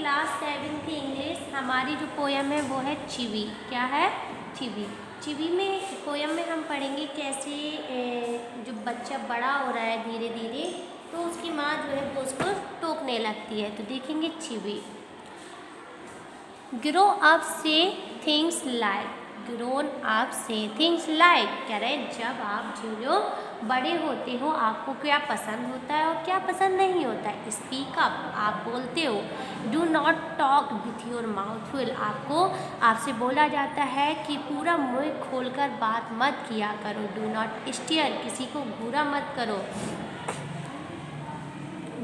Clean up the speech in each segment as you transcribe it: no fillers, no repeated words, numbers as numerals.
Class 7th English. हमारी जो poem है वो है चिवी। क्या है? चिवी। चिवी में पोयम में हम पढ़ेंगे कैसे जो बच्चा बड़ा हो रहा है धीरे धीरे, तो उसकी माँ जो है वो उसको टोकने लगती है। तो देखेंगे चिवी। ग्रो अप से थिंग्स लाइक। ग्रोन अप से थिंग्स लाइक कह रहे हैं जब आप जो बड़े होते हो आपको क्या पसंद होता है और क्या पसंद नहीं होता है। स्पीक अप, आप बोलते हो। Do not talk with your mouth full, आपसे बोला जाता है कि पूरा मुंह खोलकर बात मत किया करो। डू नॉट स्टीयर, किसी को घूरा मत करो।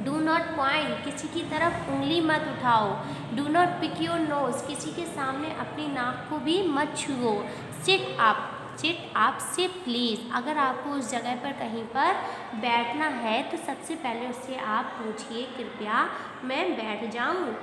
डू नॉट पॉइंट, किसी की तरफ उंगली मत उठाओ। Do not pick your nose, किसी के सामने अपनी नाक को भी मत छुओ। सिट अप, सिट अप से प्लीज़, अगर आपको उस जगह पर कहीं पर बैठना है तो सबसे पहले उससे आप पूछिए कृपया मैं बैठ जाऊं।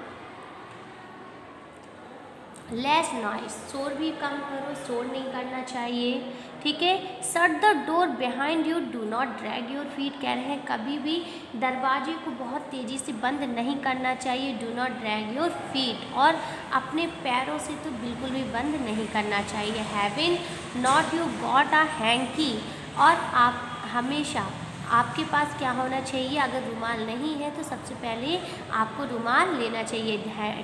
लेस नॉइस, शोर भी कम करो, शोर नहीं करना चाहिए। ठीक है। Shut the door behind you, do not drag your feet, कह रहे हैं कभी भी दरवाजे को बहुत तेज़ी से बंद नहीं करना चाहिए। Do not drag your feet, और अपने पैरों से तो बिल्कुल भी बंद नहीं करना चाहिए। Having not you got a hanky, और आप हमेशा आपके पास क्या होना चाहिए, अगर रुमाल नहीं है तो सबसे पहले आपको रुमाल लेना चाहिए।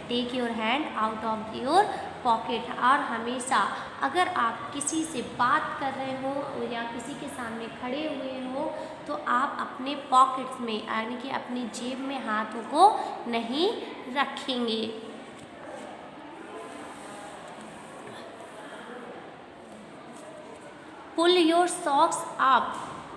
Take your hand out of your pocket, और हमेशा अगर आप किसी से बात कर रहे हो या किसी के सामने खड़े हुए हो तो आप अपने पॉकेट्स में यानी कि अपनी जेब में हाथों को नहीं रखेंगे। Pull your socks up,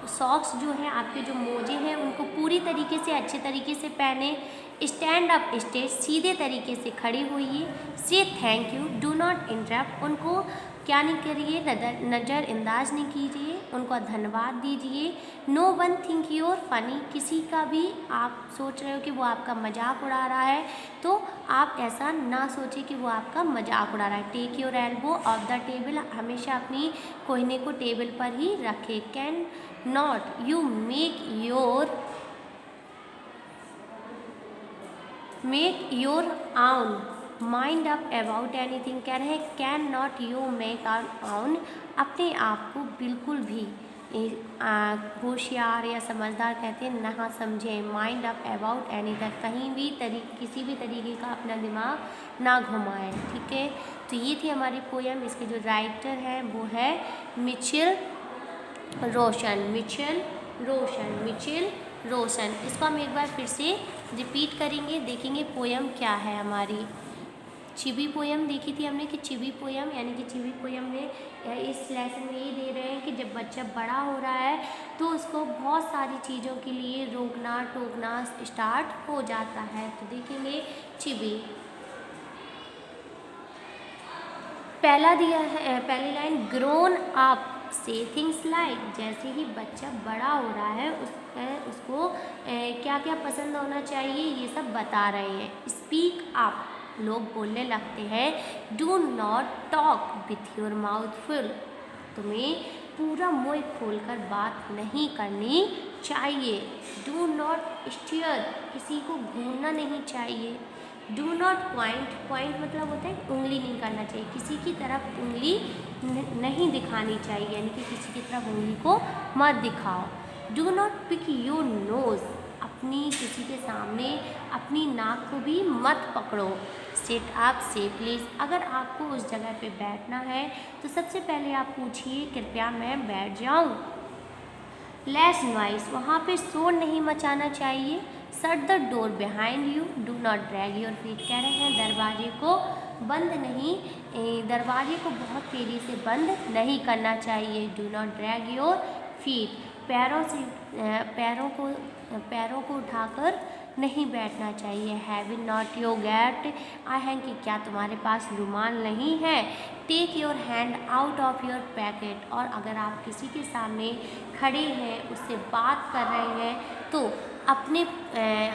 socks जो है आपके जो मोजे हैं उनको पूरी तरीके से अच्छे तरीके से पहने। स्टैंड अप स्ट्रेट, सीधे तरीके से खड़े होइए। से thank you, do not interrupt, उनको क्या नहीं करिए, नज़रअंदाज नहीं कीजिए, उनको धन्यवाद दीजिए। No one think you're funny, किसी का भी आप सोच रहे हो कि वो आपका मजाक उड़ा रहा है तो आप ऐसा ना सोचें कि वो आपका मजाक उड़ा रहा है। Take your elbow off the table, हमेशा अपनी कोहनी को टेबल पर ही रखें। Can not you make your own mind up about anything, कह रहे हैं कैन नॉट यू मेक आउन, अपने आप को बिल्कुल भी होशियार या समझदार कहते हैं ना समझें। माइंड अप अबाउट एनीथिंग, कहीं भी किसी भी तरीके का अपना दिमाग ना घुमाएं। ठीक है। तो ये थी हमारी पोयम। इसके जो राइटर हैं वो है मिचेल रोशन। इसको हम एक बार फिर से रिपीट करेंगे, देखेंगे पोयम क्या है हमारी। चिवी पोयम देखी थी हमने कि चिवी पोयम यानी कि चिवी पोयम में इस लेसन में ये दे रहे हैं कि जब बच्चा बड़ा हो रहा है तो उसको बहुत सारी चीज़ों के लिए रोकना टोकना स्टार्ट हो जाता है। तो देखेंगे चिवी। पहला दिया है, पहली लाइन, ग्रोन अप से थिंग्स लाइक, जैसे ही बच्चा बड़ा हो रहा है उसको क्या क्या पसंद होना चाहिए ये सब बता रहे हैं। स्पीक अप, लोग बोलने लगते हैं। Do not talk with your mouth full, तुम्हें पूरा मुंह खोलकर बात नहीं करनी चाहिए। डू नॉट स्टीयर, किसी को घूरना नहीं चाहिए। डू नॉट पॉइंट मतलब होता है उंगली नहीं करना चाहिए, किसी की तरफ उंगली नहीं दिखानी चाहिए, यानी कि किसी की तरफ उंगली को मत दिखाओ। Do not pick your nose, अपनी किसी के सामने अपनी नाक को भी मत पकड़ो। सिट अप से प्लीज़, अगर आपको उस जगह पे बैठना है तो सबसे पहले आप पूछिए कृपया मैं बैठ जाऊँ। लेस नॉइस, वहाँ पे शोर नहीं मचाना चाहिए। Shut the door behind you, do not drag your feet, कह रहे हैं दरवाजे को बहुत तेज़ी से बंद नहीं करना चाहिए। Do not drag your feet, पैरों को उठाकर नहीं बैठना चाहिए। Have not your get I hand, कि क्या तुम्हारे पास रुमाल नहीं है। Take your hand out of your pocket, और अगर आप किसी के सामने खड़े हैं उससे बात कर रहे हैं तो अपने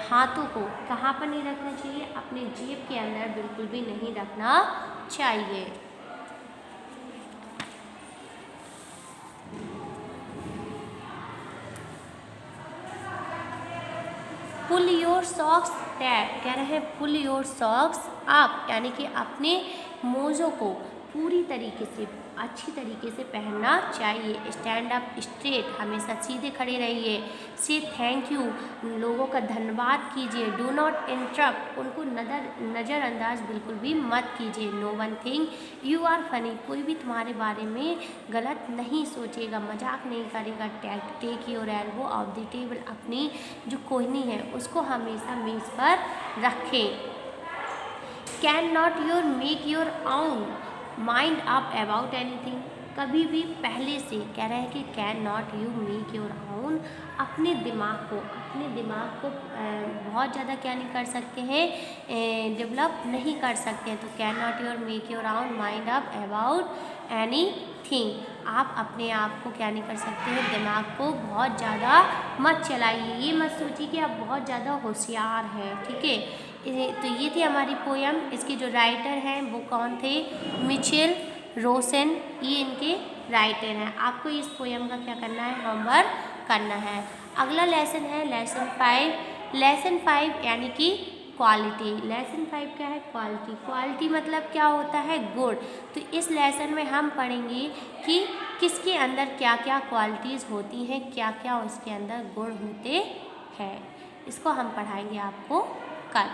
हाथों को कहाँ पर नहीं रखना चाहिए, अपने जेब के अंदर बिल्कुल भी नहीं रखना चाहिए। Pull your your socks up, कह रहे हैं पुल योर सॉक्स अप, यानी कि अपने मोज़ों को पूरी तरीके से अच्छी तरीके से पहनना चाहिए। स्टैंड अप स्ट्रेट, हमेशा सीधे खड़े रहिए। से थैंक यू, लोगों का धन्यवाद कीजिए। डू नॉट इंटरप्ट, उनको नज़रअंदाज बिल्कुल भी मत कीजिए। No one think you are funny, कोई भी तुम्हारे बारे में गलत नहीं सोचेगा, मजाक नहीं करेगा। Take your elbow off the table, अपनी जो कोहनी है उसको हमेशा मेज़ पर रखें। Can not your make your own mind up about anything, कभी भी पहले से कह रहे हैं कि can not you make your own, अपने दिमाग को बहुत ज़्यादा क्या नहीं कर सकते हैं, डेवलप नहीं कर सकते हैं। तो can not your make your own mind up about any thing, आप अपने आप को क्या नहीं कर सकते हैं, दिमाग को बहुत ज़्यादा मत चलाइए, ये मत सोचिए कि आप बहुत ज़्यादा होशियार हैं, ठीक है। तो ये थी हमारी पोयम। इसके जो राइटर हैं वो कौन थे, मिचेल रोसन, ये इनके राइटर हैं। आपको इस पोयम का क्या करना है, होमवर्क करना है। अगला लेसन है लेसन 5। लेसन 5 यानी कि क्वालिटी। लेसन 5 क्या है, क्वालिटी। क्वालिटी मतलब क्या होता है, गुण। तो इस लेसन में हम पढ़ेंगे कि किसके अंदर क्या क्या क्वालिटीज़ होती हैं, क्या क्या उसके अंदर गुण होते हैं। इसको हम पढ़ाएंगे आपको कल।